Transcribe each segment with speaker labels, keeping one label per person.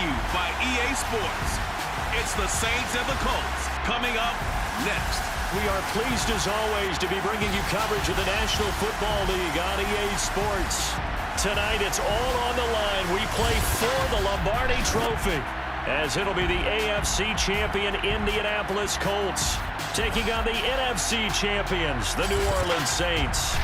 Speaker 1: you by EA Sports. It's the Saints and the Colts coming up next.
Speaker 2: We are pleased as always to be bringing you coverage of the National Football League on EA Sports. Tonight it's all on the line. We play for the Lombardi Trophy, as it'll be the AFC champion Indianapolis Colts taking on the NFC champions, the New Orleans Saints.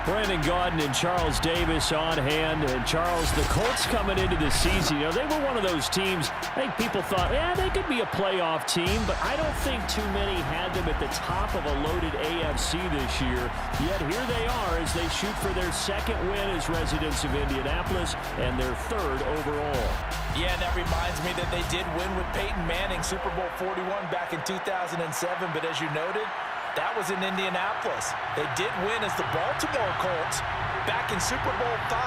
Speaker 2: Brandon Gaudin and Charles Davis on hand. And Charles, the Colts coming into the season, they were one of those teams, I think people thought, they could be a playoff team, but I don't think too many had them at the top of a loaded AFC this year. Yet here they are as they shoot for their second win as residents of Indianapolis and their third overall.
Speaker 3: Yeah, and that reminds me that they did win with Peyton Manning, Super Bowl 41 back in 2007, but as you noted, that was in Indianapolis. They did win as the Baltimore Colts back in Super Bowl V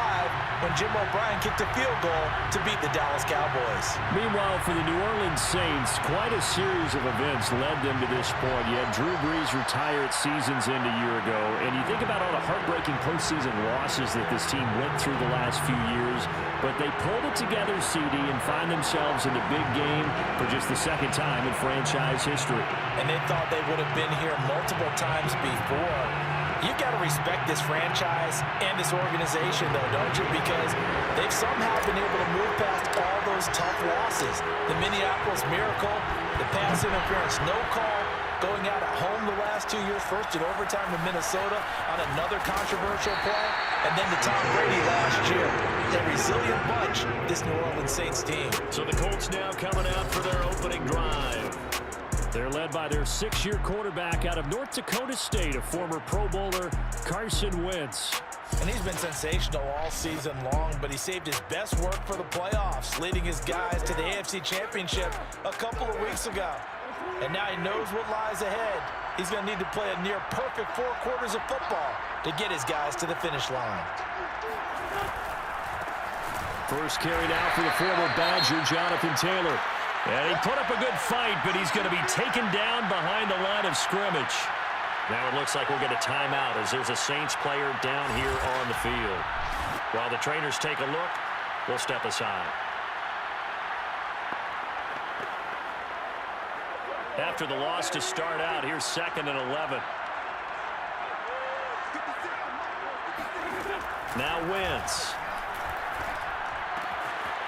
Speaker 3: when Jim O'Brien kicked a field goal to beat the Dallas Cowboys.
Speaker 2: Meanwhile, for the New Orleans Saints, quite a series of events led them to this point. You had Drew Brees retire at season's end a year ago, and you think about all the heartbreaking postseason losses that this team went through the last few years, but they pulled it together, CD, and find themselves in the big game for just the second time in franchise history.
Speaker 3: And they thought they would have been here multiple times before. You've got to respect this franchise and this organization, though, don't you? Because they've somehow been able to move past all those tough losses. The Minneapolis Miracle, the pass interference, no call, going out at home the last 2 years, first in overtime in Minnesota on another controversial play, and then to Tom Brady last year. A resilient bunch, this New Orleans Saints team.
Speaker 2: So the Colts now coming out for their opening drive. They're led by their 6-year quarterback out of North Dakota State, a former Pro Bowler, Carson Wentz.
Speaker 3: And he's been sensational all season long, but he saved his best work for the playoffs, leading his guys to the AFC Championship a couple of weeks ago. And now he knows what lies ahead. He's going to need to play a near-perfect 4 quarters of football to get his guys to the finish line.
Speaker 2: First carry now for the former Badger, Jonathan Taylor. And he put up a good fight, but he's going to be taken down behind the line of scrimmage. Now it looks like we'll get a timeout as there's a Saints player down here on the field. While the trainers take a look, we'll step aside. After the loss to start out, here's 2nd and 11. Now Wentz.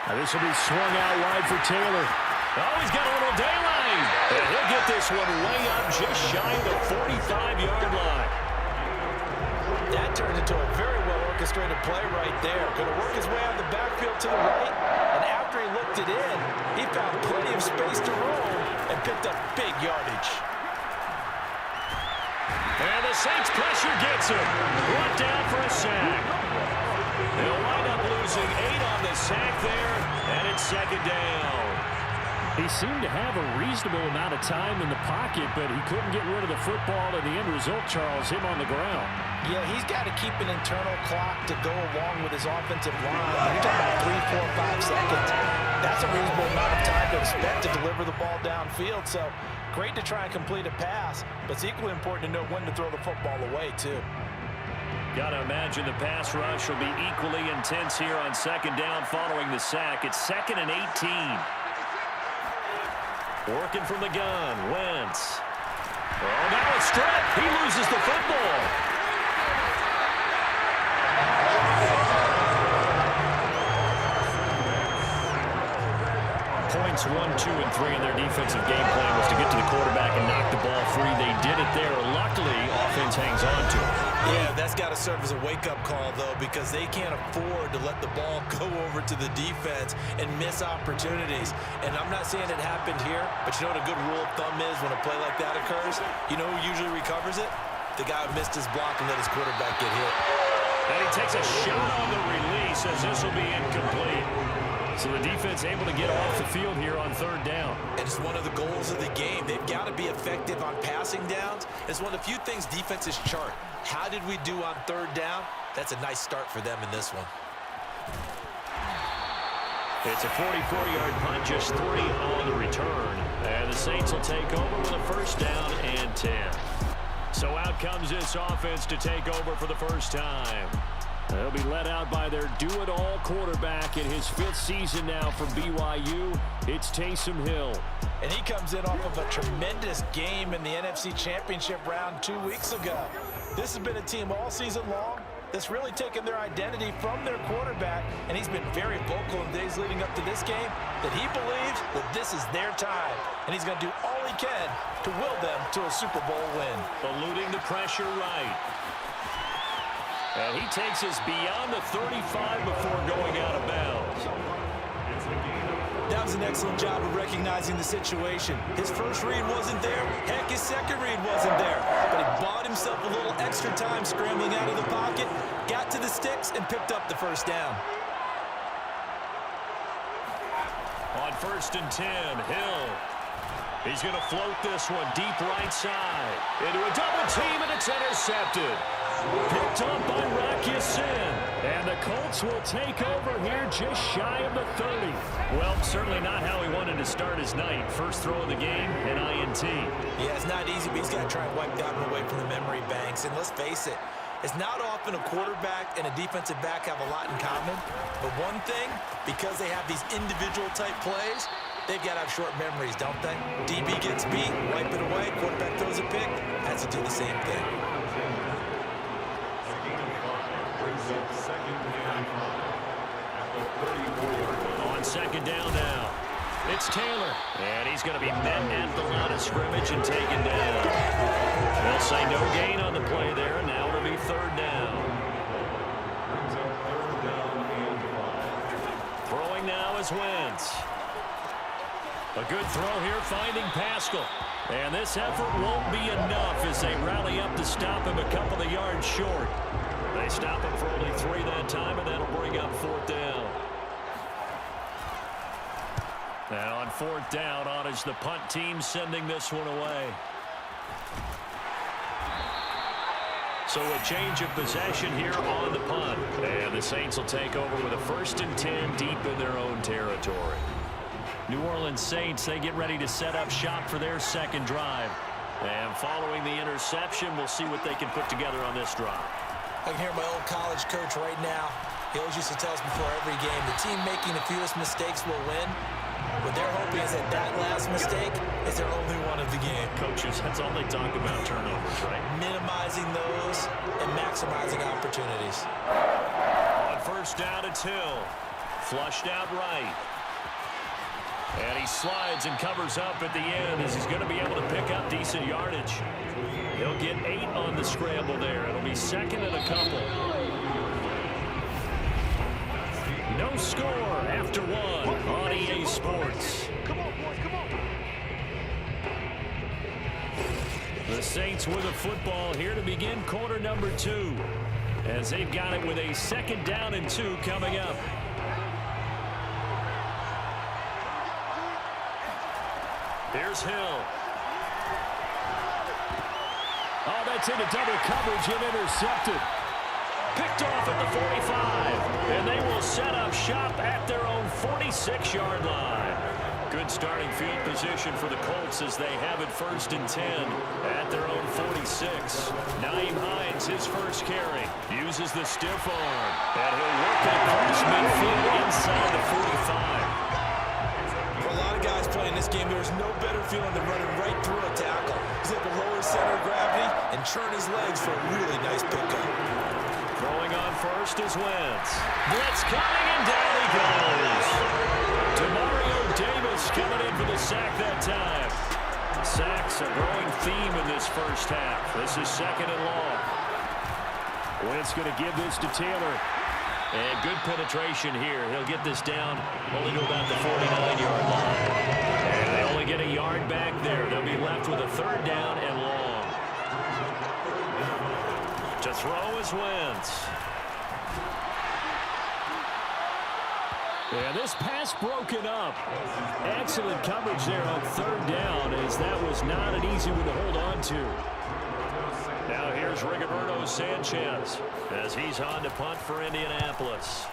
Speaker 2: Now this will be swung out wide for Taylor. Oh, he's got a little daylight. And he'll get this one way up just shy of the 45-yard line.
Speaker 3: That turned into a very well-orchestrated play right there. Going to work his way out of the backfield to the right. And after he looked it in, he found plenty of space to roam and picked up big yardage.
Speaker 2: And the Saints pressure gets him. Brought down for a sack. They'll wind up losing 8 on the sack there, and it's 2nd down. He seemed to have a reasonable amount of time in the pocket, but he couldn't get rid of the football, and the end result, Charles, him on the ground.
Speaker 3: Yeah, he's got to keep an internal clock to go along with his offensive line. You're talking about 3, 4, 5 seconds. That's a reasonable amount of time to expect to deliver the ball downfield. So great to try and complete a pass, but it's equally important to know when to throw the football away, too.
Speaker 2: Got to imagine the pass rush will be equally intense here on 2nd down following the sack. It's 2nd and 18. Working from the gun, Wentz. Oh, now a strip. He loses the football. Points 1, 2, and 3 in their defensive game plan was to get to the quarterback and knock the ball free. They did it there. Luckily, offense hangs on to it.
Speaker 3: Yeah, that's got to serve as a wake-up call, though, because they can't afford to let the ball go over to the defense and miss opportunities. And I'm not saying it happened here, but you know what a good rule of thumb is when a play like that occurs? You know who usually recovers it? The guy who missed his block and let his quarterback get hit.
Speaker 2: And he takes a shot on the release as this will be incomplete. So the defense able to get off the field here on 3rd down.
Speaker 3: And it's one of the goals of the game. They've got to be effective on passing downs. It's one of the few things defenses chart. How did we do on 3rd down? That's a nice start for them in this one.
Speaker 2: It's a 44-yard punt, just 3 on the return. And the Saints will take over with a 1st down and 10. So out comes this offense to take over for the first time. They'll be led out by their do-it-all quarterback in his 5th season now for BYU. It's Taysom Hill.
Speaker 3: And he comes in off of a tremendous game in the NFC Championship round 2 weeks ago. This has been a team all season long that's really taken their identity from their quarterback, and he's been very vocal in days leading up to this game that he believes that this is their time, and he's going to do all he can to will them to a Super Bowl win.
Speaker 2: Eluding the pressure right. And he takes us beyond the 35 before going out of bounds.
Speaker 4: That was an excellent job of recognizing the situation. His first read wasn't there. Heck, his second read wasn't there. But he bought himself a little extra time scrambling out of the pocket, got to the sticks, and picked up the first down.
Speaker 2: On 1st and 10, Hill. He's going to float this one deep right side. Into a double team, and it's intercepted. Picked up by Rakisin. And the Colts will take over here just shy of the 30. Well, certainly not how he wanted to start his night. First throw of the game, an INT.
Speaker 3: Yeah, it's not easy, but he's got to try and wipe that one away from the memory banks. And let's face it, it's not often a quarterback and a defensive back have a lot in common. But one thing, because they have these individual type plays, they've got to have short memories, don't they? DB gets beat, wipe it away, quarterback throws a pick, has to do the same thing.
Speaker 2: On 2nd down now, it's Taylor. And he's going to be met at the line of scrimmage and taken down. They'll say no gain on the play there, and now it'll be 3rd down. Throwing now is Wentz. A good throw here, finding Pascal. And this effort won't be enough as they rally up to stop him a couple of yards short. They stop him for only 3 that time, and that'll bring up 4th down. Now on 4th down, on is the punt team sending this one away. So a change of possession here on the punt. And the Saints will take over with a 1st and 10 deep in their own territory. New Orleans Saints, they get ready to set up shop for their 2nd drive. And following the interception, we'll see what they can put together on this drive.
Speaker 3: I can hear my old college coach right now. He always used to tell us before every game, the team making the fewest mistakes will win. What they're hoping is that that last mistake is their only one of the game.
Speaker 2: Coaches, that's all they talk about, turnovers, right?
Speaker 3: Minimizing those and maximizing opportunities.
Speaker 2: On 1st down, it's Hill. Flushed out right. And he slides and covers up at the end as he's going to be able to pick up decent yardage. He'll get 8 on the scramble there. It'll be 2nd and a couple. No score after 1 on EA Sports.
Speaker 1: Come on, boys, come on.
Speaker 2: The Saints with a football here to begin quarter number 2. As they've got it with a 2nd down and 2 coming up. Here's Hill. Oh, that's into double coverage and intercepted. Picked off at the 45. And they will set up shop at their own 46-yard line. Good starting field position for the Colts as they have it 1st and 10 at their own 46. Nyheim Hines, his first carry, uses the stiff arm. And he'll work it across midfield inside the 45.
Speaker 4: For a lot of guys playing this game, there's no better feeling than running right through a tackle. He's able to lower his center of gravity and churn his legs for a really nice pickup.
Speaker 2: Throwing on 1st is Wentz. Blitz coming, and down he goes. Demario Davis coming in for the sack that time. Sacks a growing theme in this first half. This is 2nd and long. Wentz going to give this to Taylor. And good penetration here. He'll get this down only to about the 49-yard line. And they only get a yard back there. They'll be left with a 3rd down and long. To throw is Wentz. And this pass broken up. Excellent coverage there on 3rd down, as that was not an easy one to hold on to. Now here's Rigoberto Sanchez as he's on to punt for Indianapolis.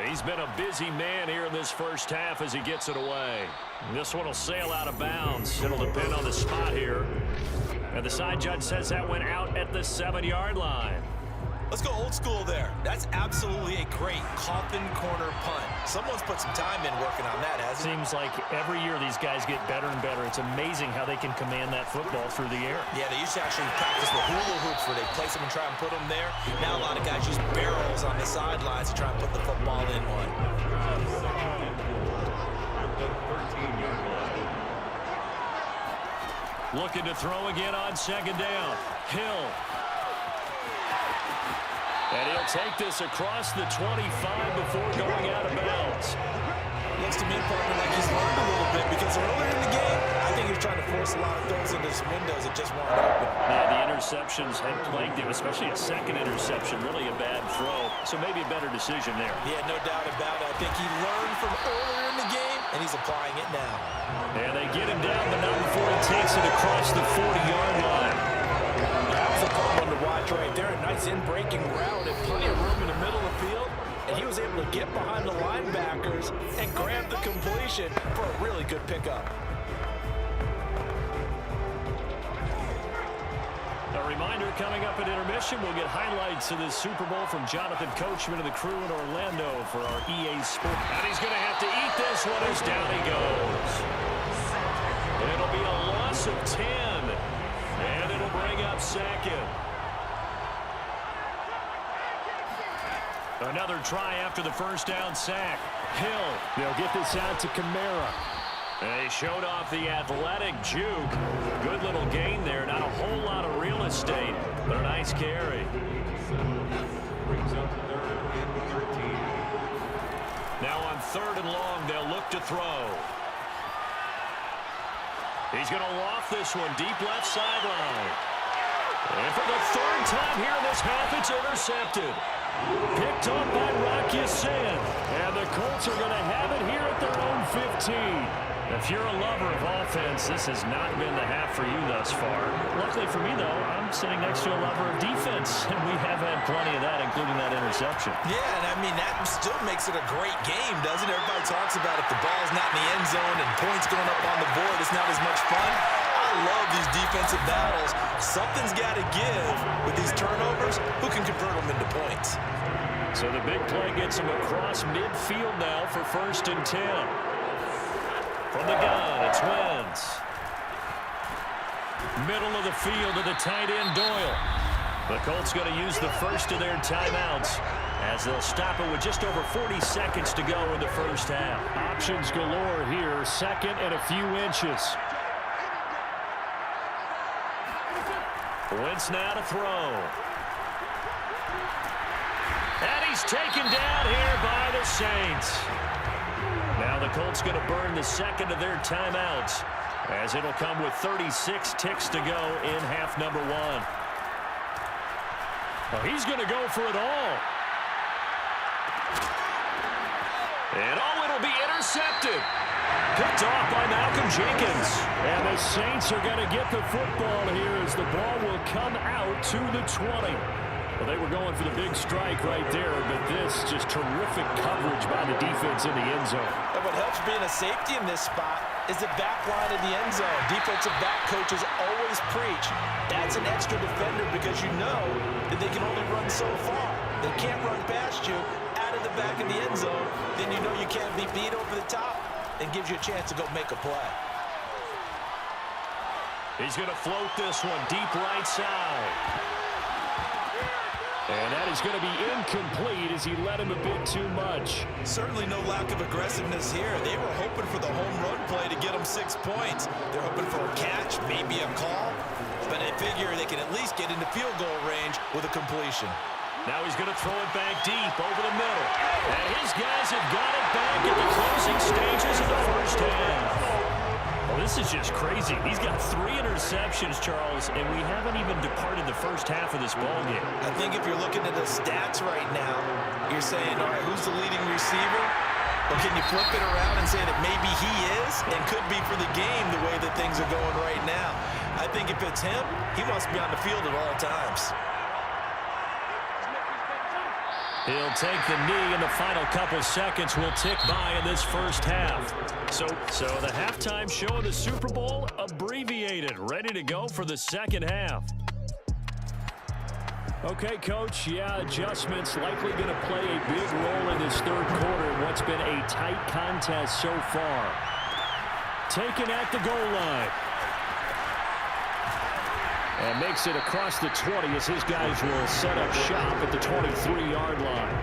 Speaker 2: He's been a busy man here in this first half as he gets it away. This one will sail out of bounds. It'll depend on the spot here. And the side judge says that went out at the 7-yard line.
Speaker 4: Let's go old school there. That's absolutely a great coffin corner punt. Someone's put some time in working on that, hasn't it?
Speaker 2: Seems like every year these guys get better and better. It's amazing how they can command that football through the air.
Speaker 4: Yeah, they used to actually practice with hula hoops where they place them and try and put them there. Now a lot of guys use barrels on the sidelines to try and put the football in one.
Speaker 2: Looking to throw again on second down. Hill. And he'll take this across the 25 before going out of bounds.
Speaker 4: Looks to me, partner, like he's learned a little bit because earlier in the game, I think he was trying to force a lot of throws into some windows that just weren't open.
Speaker 2: Yeah, the interceptions had plagued him, especially a second interception, really a bad throw. So maybe a better decision there.
Speaker 4: Yeah, no doubt about it. I think he learned from earlier in the game, and he's applying it now.
Speaker 2: And they get him down, but not before he takes it across the 40-yard line.
Speaker 3: That's a fun one to watch right there. A nice in-breaking route and plenty of room in the middle of the field. And he was able to get behind the linebackers and grab the completion for a really good pickup.
Speaker 2: A reminder coming up at intermission, we'll get highlights of this Super Bowl from Jonathan Coachman and the crew in Orlando for our EA Sport. And he's going to have to eat this one as down he goes. It'll be a loss of 10. And it'll bring up second. Another try after the first down sack. Hill. They'll get this out to Kamara. They showed off the athletic juke. Good little gain there. Not a whole lot of real estate, but a nice carry. Now on 3rd and long, they'll look to throw. He's going to loft this one deep left sideline. And for the 3rd time here in this half, it's intercepted. Picked off by Rocky Sin. And the Colts are going to have it here at their own 15. If you're a lover of offense, this has not been the half for you thus far. Luckily for me, though, I'm sitting next to a lover of defense, and we have had plenty of that, including that interception.
Speaker 4: Yeah, and I mean, that still makes it a great game, doesn't it? Everybody talks about if the ball's not in the end zone and points going up on the board, it's not as much fun. I love these defensive battles. Something's got to give with these turnovers. Who can convert them into points?
Speaker 2: So the big play gets him across midfield now for 1st and 10. From the gun, it's Wentz. Middle of the field to the tight end, Doyle. The Colts going to use the first of their timeouts as they'll stop it with just over 40 seconds to go in the first half. Options galore here, 2nd and a few inches. Wentz now to throw. And he's taken down here by the Saints. Now the Colts going to burn the 2nd of their timeouts as it'll come with 36 ticks to go in half number 1. Well, he's going to go for it all. And it'll be intercepted. Picked off by Malcolm Jenkins. And the Saints are going to get the football here as the ball will come out to the 20. Well, they were going for the big strike right there, but this just terrific coverage by the defense in the end zone.
Speaker 3: And what helps being a safety in this spot is the back line in the end zone. Defensive back coaches always preach. That's an extra defender because you know that they can only run so far. They can't run past you out of the back of the end zone. Then you know you can't be beat over the top and gives you a chance to go make a play.
Speaker 2: He's going to float this one deep right side. And that is going to be incomplete as he led him a bit too much.
Speaker 4: Certainly no lack of aggressiveness here. They were hoping for the home run play to get them 6 points. They're hoping for a catch, maybe a call. But I figure they can at least get into field goal range with a completion.
Speaker 2: Now he's going to throw it back deep over the middle. And his guys have got it back at the closing stages of the first half. Well, this is just crazy. He's got 3 interceptions, Charles, and we haven't even departed the first half of this ballgame.
Speaker 4: I think if you're looking at the stats right now, you're saying, all right, who's the leading receiver? Or can you flip it around and say that maybe he is and could be for the game the way that things are going right now? I think if it's him, he must be on the field at all times.
Speaker 2: He'll take the knee, and the final couple seconds will tick by in this first half. So the halftime show of the Super Bowl abbreviated, ready to go for the second half. Okay, Coach, adjustments likely going to play a big role in this third quarter in what's been a tight contest so far. Taken at the goal line. And makes it across the 20 as his guys will set up shop at the 23-yard line.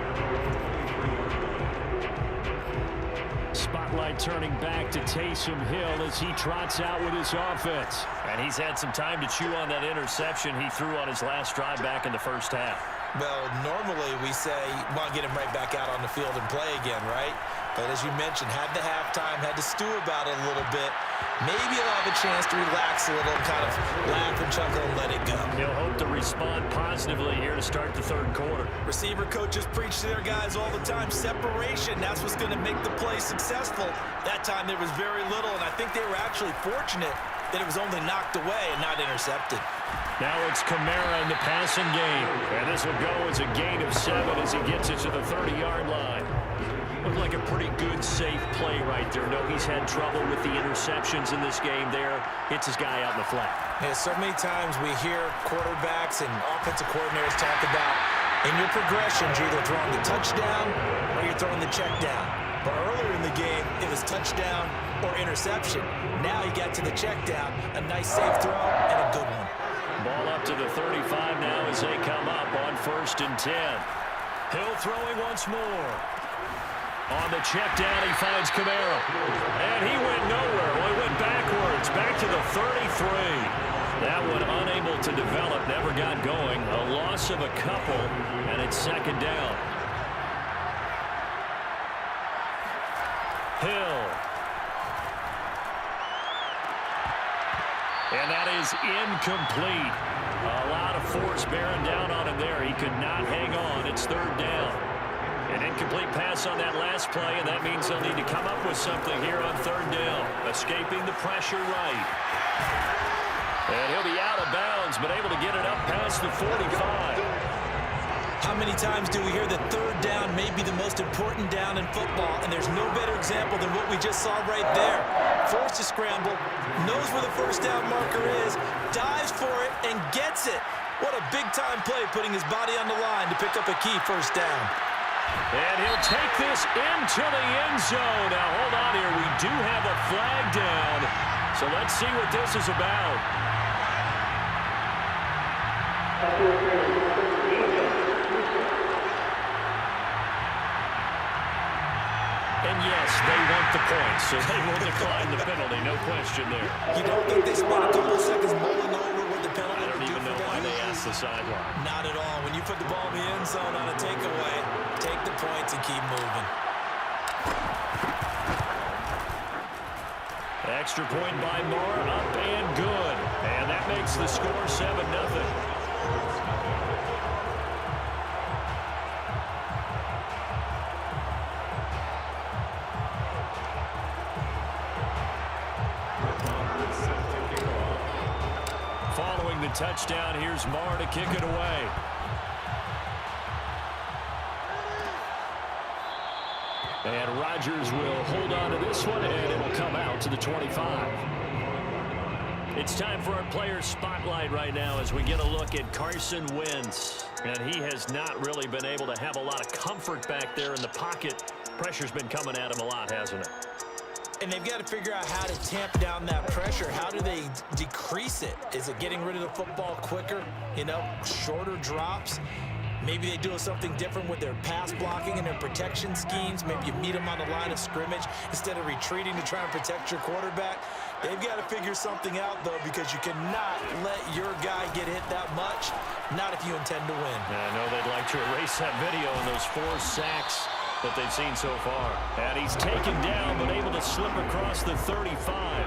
Speaker 2: Spotlight turning back to Taysom Hill as he trots out with his offense.
Speaker 5: And he's had some time to chew on that interception he threw on his last drive back in the first half.
Speaker 3: Well, normally we say, want to get him right back out on the field and play again, right? But as you mentioned, had the halftime, had to stew about it a little bit. Maybe he'll have a chance to relax a little and kind of laugh and chuckle and let it go.
Speaker 5: He'll hope to respond positively here to start the third quarter.
Speaker 3: Receiver coaches preach to their guys all the time, separation. That's what's going to make the play successful. That time there was very little, and I think they were actually fortunate that it was only knocked away and not intercepted.
Speaker 2: Now it's Kamara in the passing game. And this will go as a gain of 7 as he gets it to the 30-yard line.
Speaker 5: Looked like a pretty good, safe play right there. No, he's had trouble with the interceptions in this game there. Hits his guy out in the flat.
Speaker 3: Yeah, so many times we hear quarterbacks and offensive coordinators talk about in your progressions, you're either throwing the touchdown or you're throwing the check down. But earlier in the game, it was touchdown or interception. Now he got to the check down, a nice safe throw and a good one.
Speaker 2: Ball up to the 35 now as they come up on 1st and 10. Hill throwing once more. On the check down, he finds Kamara. And he went nowhere. Well, he went backwards, back to the 33. That one unable to develop, never got going. A loss of a couple, and it's 2nd down. Hill. And that is incomplete. A lot of force bearing down on him there. He could not hang on. It's 3rd down. An incomplete pass on that last play, and that means they'll need to come up with something here on 3rd down. Escaping the pressure right. And he'll be out of bounds, but able to get it up past the 45.
Speaker 3: How many times do we hear that 3rd down may be the most important down in football, and there's no better example than what we just saw right there. Forced to scramble, knows where the 1st down marker is, dives for it, and gets it. What a big-time play, putting his body on the line to pick up a key 1st down.
Speaker 2: And he'll take this into the end zone. Now, hold on here. We do have a flag down. So let's see what this is about. And yes, they want the points, so they will decline the penalty. No question there.
Speaker 3: You don't think they spent a couple seconds mulling over what the penalty
Speaker 2: I don't even know why they asked the sideline.
Speaker 3: Not at all. When you put the ball in the end zone on a takeaway, take the points and keep moving.
Speaker 2: Extra point by Moore, up and good. And that makes the score 7-0. Following the touchdown, here's Moore to kick it away. And Rodgers will hold on to this one, and it will come out to the 25. It's time for our player spotlight right now as we get a look at Carson Wentz. And he has not really been able to have a lot of comfort back there in the pocket. Pressure's been coming at him a lot, hasn't it?
Speaker 3: And they've got to figure out how to tamp down that pressure. How do they decrease it? Is it getting rid of the football quicker? You know, shorter drops? Maybe they do something different with their pass blocking and their protection schemes. Maybe you meet them on the line of scrimmage instead of retreating to try and protect your quarterback. They've got to figure something out, though, because you cannot let your guy get hit that much, not if you intend to win.
Speaker 2: I know they'd like to erase that video and those 4 sacks that they've seen so far. And he's taken down, but able to slip across the 35.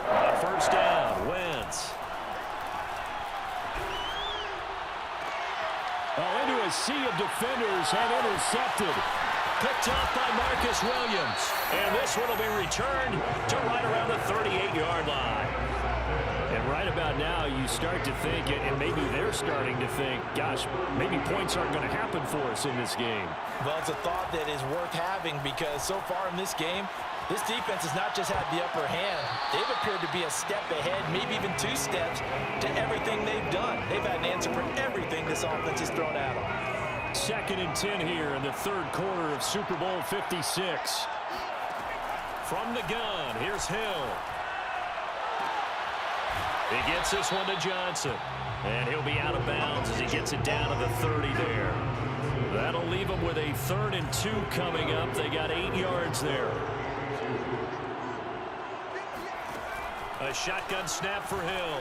Speaker 2: On 1st down, Wentz. Into a sea of defenders and intercepted. Picked off by Marcus Williams. And this one will be returned to right around the 38-yard line. And right about now, you start to think, and maybe they're
Speaker 5: starting to think, gosh, maybe points aren't going to happen for us in this game.
Speaker 3: Well, it's a thought that is worth having because so far in this game, this defense has not just had the upper hand. They've appeared to be a step ahead, maybe even 2 steps to everything they've done. They've had an answer for everything this offense has thrown at them.
Speaker 5: 2nd and 10 here in the 3rd quarter of Super Bowl 56. From the gun, here's Hill. He gets this one to Johnson. And he'll be out of bounds as he gets it down to the 30 there. That'll leave him with a 3rd and 2 coming up. They got 8 yards there. A shotgun snap for Hill.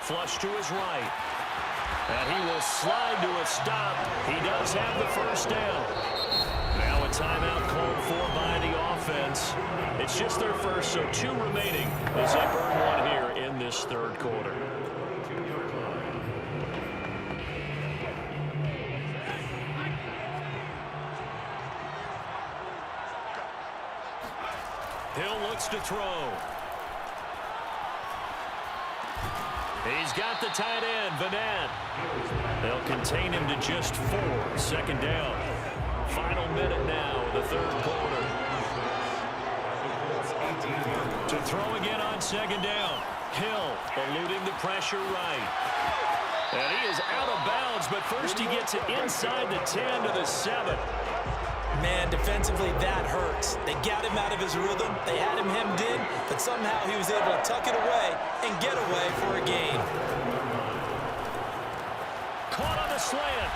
Speaker 5: Flush to his right. And he will slide to a stop. He does have the 1st down. Now a timeout called for by the offense. It's just their first, so 2 remaining as they burn one here in this 3rd quarter. Hill looks to throw. He's got the tight end, Vanette. They'll contain him to just 4. 2nd down. Final minute now of the 3rd quarter. To throw again on 2nd down. Hill eluding the pressure right. And he is out of bounds, but first he gets it inside the 10 to the 7.
Speaker 3: Man, defensively, that hurts. They got him out of his rhythm. They had him hemmed in, but somehow he was able to tuck it away and get away for a gain.
Speaker 5: Caught on the slant.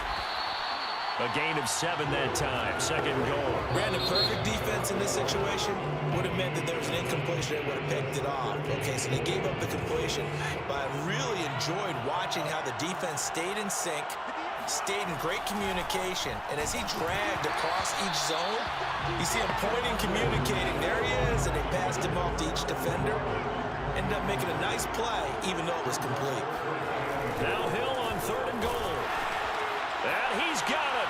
Speaker 5: A gain of 7 that time. 2nd goal.
Speaker 4: Brandon, perfect defense in this situation would have meant that there was an incompletion that would have picked it off. Okay, so they gave up the completion, but I really enjoyed watching how the defense stayed in sync, stayed in great communication, and as he dragged across each zone, you see him pointing, communicating. There he is, and they passed him off to each defender. Ended up making a nice play, even though it was complete.
Speaker 5: Now Hill on 3rd and goal. And he's got it.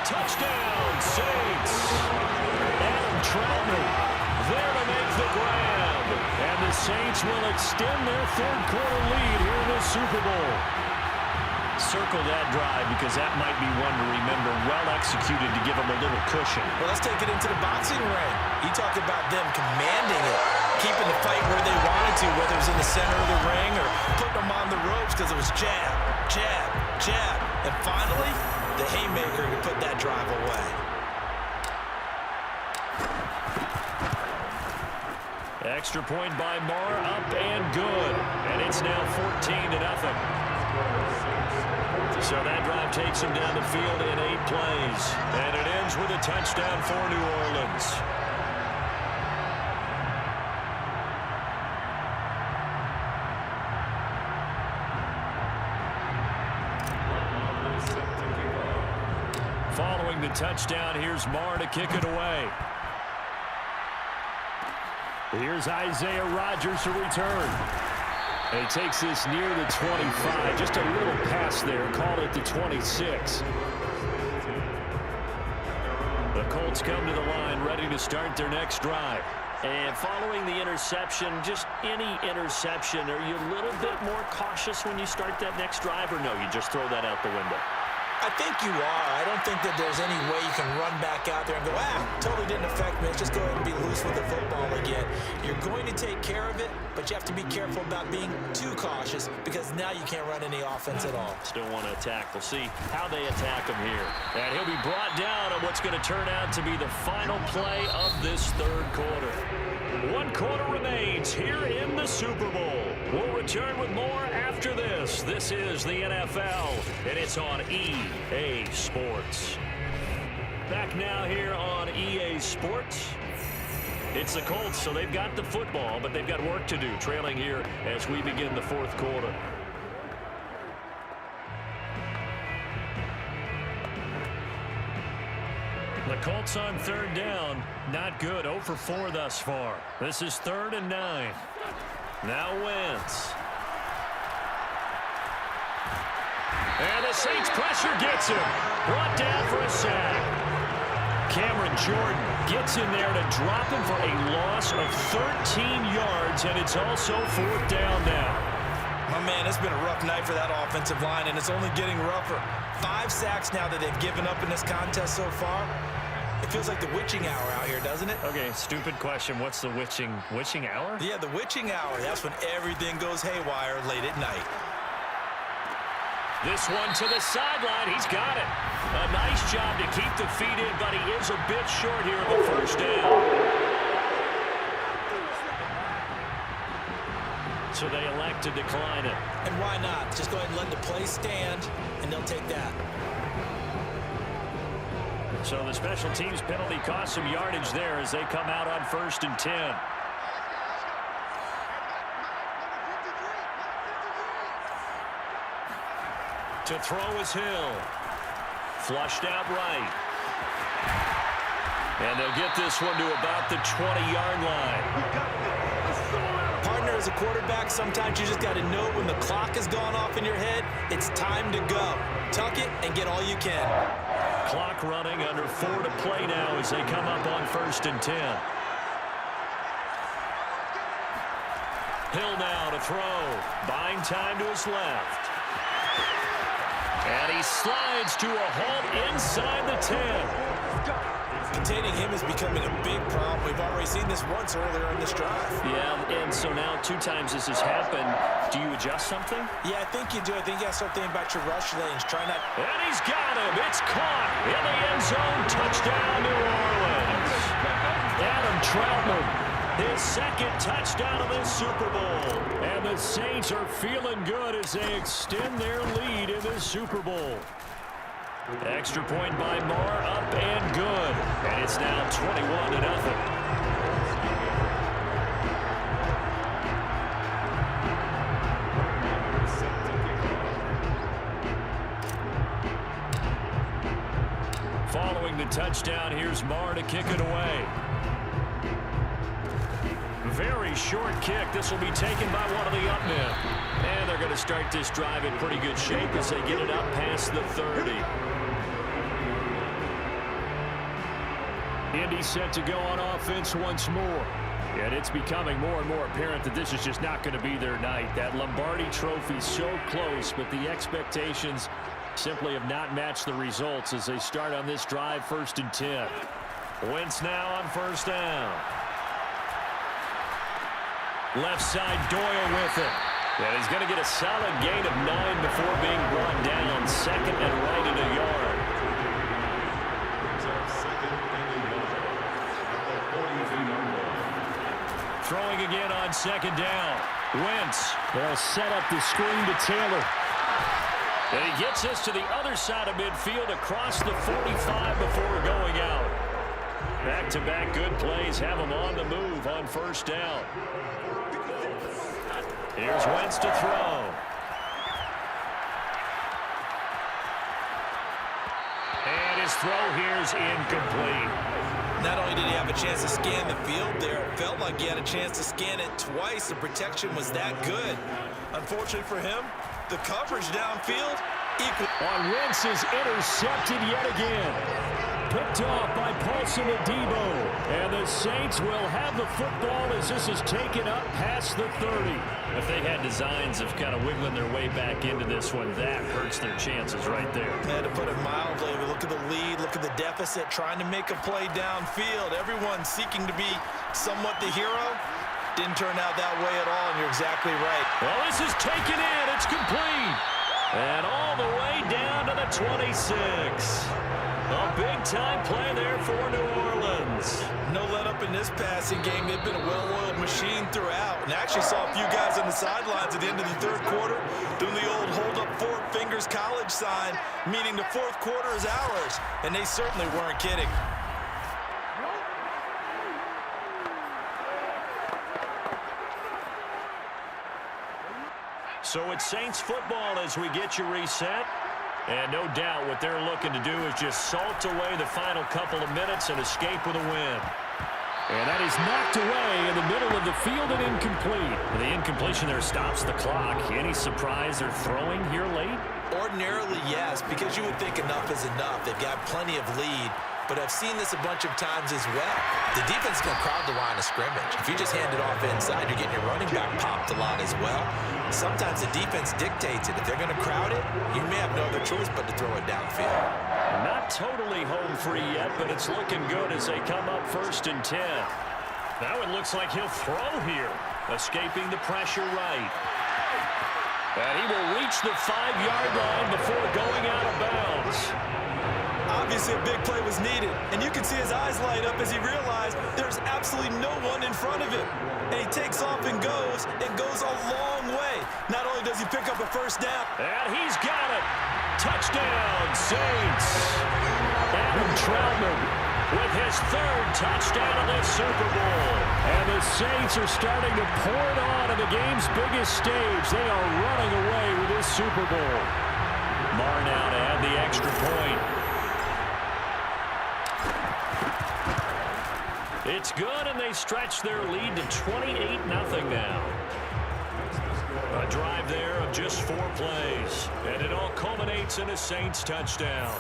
Speaker 5: Touchdown, Saints. Adam Troutman there to make the grab. And the Saints will extend their 3rd quarter lead here in the Super Bowl. Circle that drive because that might be one to remember. Well executed to give them a little cushion.
Speaker 4: Well, let's take it into the boxing ring. You talk about them commanding it, keeping the fight where they wanted to, whether it was in the center of the ring or putting them on the ropes because it was jab, jab, jab. And finally, the haymaker to put that drive away.
Speaker 5: Extra point by Marr, up and good. And it's now 14-0. So that drive takes him down the field in 8 plays. And it ends with a touchdown for New Orleans. Following the touchdown, here's Marr to kick it away. Here's Isaiah Rodgers to return. And he takes this near the 25. Just a little pass there. Called it the 26. The Colts come to the line ready to start their next drive. And following the interception, just any interception, are you a little bit more cautious when you start that next drive, or no, you just throw that out the window?
Speaker 4: I think you are. I don't think that there's any way you can run back out there and go, totally didn't affect me. Let's just go ahead and be loose with the football again. You're going to take care of it, but you have to be careful about being too cautious because now you can't run any offense at all.
Speaker 5: Still want to attack. We'll see how they attack him here. And he'll be brought down on what's going to turn out to be the final play of this 3rd quarter. 1 quarter remains here in the Super Bowl. We'll return with more after this. This is the NFL, and it's on EA Sports. Back now here on EA Sports. It's the Colts, so they've got the football, but they've got work to do, trailing here as we begin the 4th quarter. The Colts on 3rd down. Not good. 0 for 4 thus far. This is 3rd and 9. Now Wentz. And the Saints pressure gets him. Brought down for a sack. Cameron Jordan gets in there to drop him for a loss of 13 yards, and it's also 4th down now.
Speaker 4: Oh, man, it's been a rough night for that offensive line, and it's only getting rougher. 5 sacks now that they've given up in this contest so far. It feels like the witching hour out here, doesn't it?
Speaker 5: Okay, stupid question. What's the witching hour?
Speaker 4: Yeah, the witching hour. That's when everything goes haywire late at night.
Speaker 5: This one to the sideline. He's got it. A nice job to keep the feet in, but he is a bit short here of the first down. So they elect to decline it.
Speaker 4: And why not? Just go ahead and let the play stand, and they'll take that.
Speaker 5: So the special teams penalty cost some yardage there as they come out on 1st and 10. To throw is Hill. Flushed out right. And they'll get this one to about the 20-yard line.
Speaker 4: Partner, as a quarterback, sometimes you just got to know when the clock has gone off in your head, it's time to go. Tuck it and get all you can.
Speaker 5: Clock running, under 4 to play now as they come up on 1st and 10. Hill now to throw. Buying time to his left. And he slides to a halt inside the 10.
Speaker 4: Containing him is becoming a big problem. We've already seen this once earlier in this drive.
Speaker 5: Yeah, and so now 2 times this has happened. Do you adjust something?
Speaker 4: Yeah, I think you do. I think you got to start thinking about your rush lanes. Try not...
Speaker 5: And he's got him. It's caught in the end zone. Touchdown, New Orleans. Adam Troutman, his 2nd touchdown of this Super Bowl. And the Saints are feeling good as they extend their lead in this Super Bowl. Extra point by Moore, up and good. And it's now 21-0. Following the touchdown, here's Moore to kick it away. Very short kick. This will be taken by one of the up men. And they're going to start this drive in pretty good shape as they get it up past the 30. Indy set to go on offense once more. And it's becoming more and more apparent that this is just not going to be their night. That Lombardi trophy so close, but the expectations simply have not matched the results as they start on this drive 1st and 10. Wentz now on 1st down. Left side, Doyle with it. And he's going to get a solid gain of 9 before being brought down. 2nd and right at a yard. Throwing again on 2nd down. Wentz. They'll set up the screen to Taylor. And he gets us to the other side of midfield across the 45 before going out. Back-to-back good plays have him on the move on 1st down. Here's Wentz to throw. And his throw here's incomplete.
Speaker 4: Not only did he have a chance to scan the field there, it felt like he had a chance to scan it twice. The protection was that good. Unfortunately for him, the coverage downfield equal.
Speaker 5: On Wentz is intercepted yet again. Picked off by Paulson Adebo. And the Saints will have the football as this is taken up past the 30. If they had designs of kind of wiggling their way back into this one, that hurts their chances right there.
Speaker 4: Man, to put it mildly, we look at the lead, look at the deficit, trying to make a play downfield. Everyone seeking to be somewhat the hero. Didn't turn out that way at all, and you're exactly right.
Speaker 5: Well, this is taken in. It's complete. And all the way down to the 26. A big-time play there for New Orleans.
Speaker 4: No let-up in this passing game. They've been a well-oiled machine throughout. And I actually saw a few guys on the sidelines at the end of the 3rd quarter doing the old hold-up 4 fingers college sign, meaning the 4th quarter is ours. And they certainly weren't kidding.
Speaker 5: So it's Saints football as we get you reset. And no doubt what they're looking to do is just salt away the final couple of minutes and escape with a win. And that is knocked away in the middle of the field and incomplete. The incompletion there stops the clock. Any surprise they're throwing here late?
Speaker 4: Ordinarily, yes, because you would think enough is enough. They've got plenty of lead.
Speaker 3: but I've seen this a bunch of times as well. The defense is going to crowd the line of scrimmage. If you just hand it off inside, you're getting your running back popped a lot as well. Sometimes the defense dictates it. If they're going to crowd it, you may have no other choice but to throw it downfield.
Speaker 5: Not totally home free yet, but it's looking good as they come up 1st and 10. Now it looks like he'll throw here, escaping the pressure right. And he will reach the 5-yard line before going out of bounds.
Speaker 4: Obviously, a big play was needed, and you can see his eyes light up as he realized there's absolutely no one in front of him. And he takes off and goes a long way. Not only does he pick up a first down.
Speaker 5: And he's got it. Touchdown, Saints. Adam Troutman with his 3rd touchdown of the Super Bowl. And the Saints are starting to pour it on the game's biggest stage. They are running away with this Super Bowl. Marr now to add the extra point. It's good, and they stretch their lead to 28-0 now. A drive there of just 4 plays, and it all culminates in a Saints touchdown.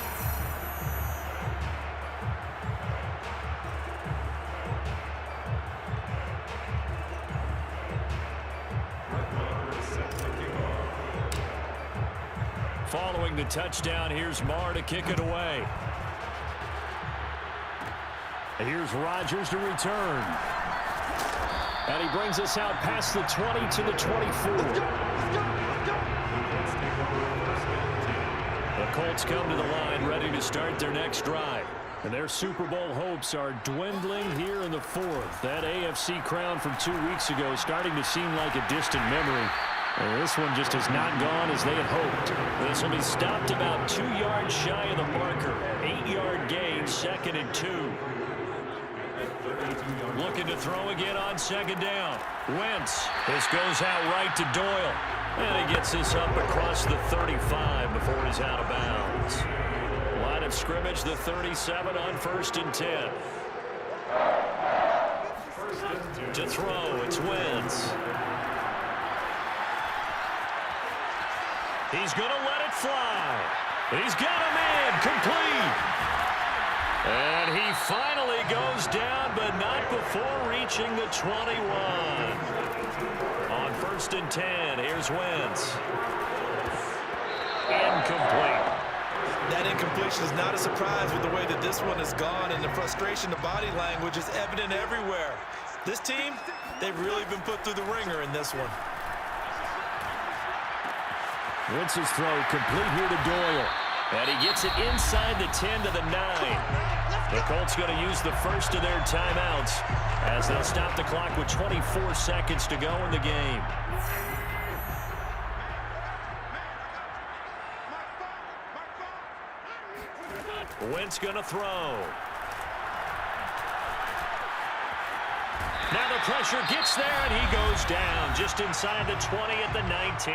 Speaker 5: Following the touchdown, here's Marr to kick it away. Here's Rodgers to return. And he brings us out past the 20 to the 24. The Colts come to the line ready to start their next drive. And their Super Bowl hopes are dwindling here in the 4th. That AFC crown from 2 weeks ago starting to seem like a distant memory. And this one just has not gone as they had hoped. This will be stopped about 2 yards shy of the marker. 8-yard gain, 2nd and 2. Looking to throw again on 2nd down. Wentz. This goes out right to Doyle. And he gets this up across the 35 before he's out of bounds. Line of scrimmage, the 37 on 1st and 10. To throw, it's Wentz. He's going to let it fly. He's got a man complete. And he finally goes down, but not before reaching the 21. On 1st and 10, here's Wentz. Incomplete.
Speaker 4: That incompletion is not a surprise with the way that this one has gone, and the frustration, the body language is evident everywhere. This team, they've really been put through the ringer in this one.
Speaker 5: Wentz's throw complete here to Doyle. And he gets it inside the 10 to the 9. The Colts going to use the first of their timeouts as they'll stop the clock with 24 seconds to go in the game. Wentz going to throw. Now the pressure gets there, and he goes down just inside the 20 at the 19.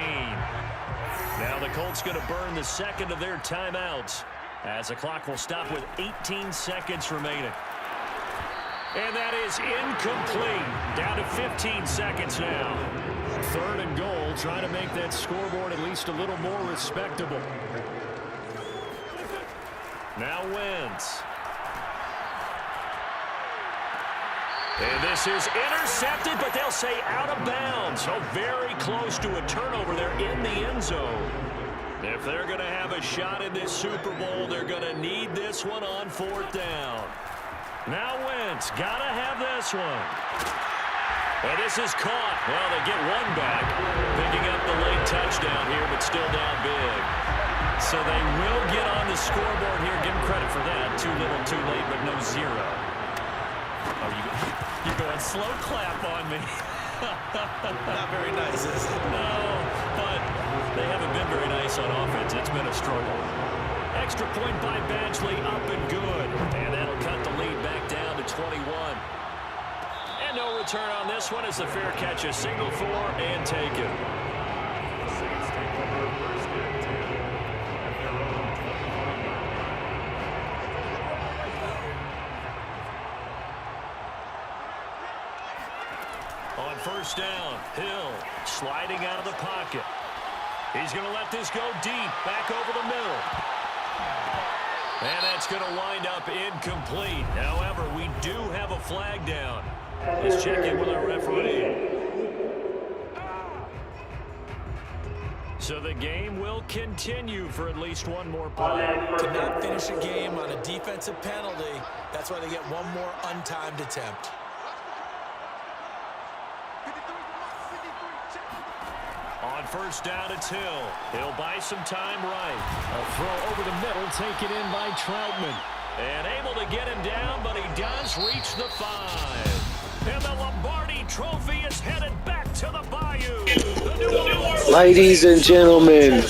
Speaker 5: Now the Colts going to burn the 2nd of their timeouts as the clock will stop with 18 seconds remaining. And that is incomplete. Down to 15 seconds now. 3rd and goal, trying to make that scoreboard at least a little more respectable. Now Wentz. And this is intercepted, but they'll say out of bounds. So very close to a turnover there in the end zone. If they're going to have a shot in this Super Bowl, they're going to need this one on 4th down. Now Wentz, got to have this one. And this is caught. Well, they get one back, picking up the late touchdown here, but still down big. So they will get on the scoreboard here. Give them credit for that. Too little, too late, but no zero. Oh, you're going slow clap on me.
Speaker 4: Not very nice, is it?
Speaker 5: No, but they haven't been very nice on offense. It's been a struggle. Extra point by Badgley, up and good. And that'll cut the lead back down to 21. And no return on this one as the fair catch is signaled for and taken. On 1st down, Hill sliding out of the pocket. He's going to let this go deep, back over the middle. And that's going to wind up incomplete. However, we do have a flag down. Let's check in with our referee. So the game will continue for at least one more play.
Speaker 4: To not finish a game on a defensive penalty, that's why they get one more untimed attempt.
Speaker 5: On first down, it's Hill. He'll buy some time right. A throw over the middle taken in by Troutman. And able to get him down, but he does reach the 5. And the Lombardi Trophy is headed back to the Bayou.
Speaker 6: Ladies and gentlemen,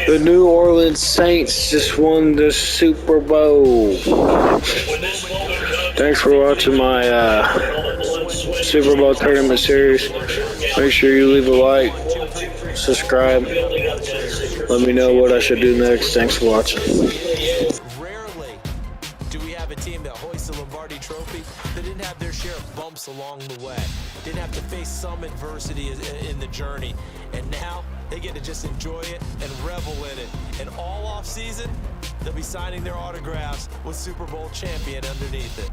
Speaker 6: the New Orleans Saints just won the Super Bowl. Thanks for watching my Super Bowl tournament series. Make sure you leave a like, subscribe, let me know what I should do next. Thanks for watching.
Speaker 4: Rarely do we have a team that hoists the Lombardi Trophy that didn't have their share of bumps along the way, didn't have to face some adversity in the journey, and now they get to just enjoy it and revel in it. And all off season, they'll be signing their autographs with Super Bowl champion underneath it.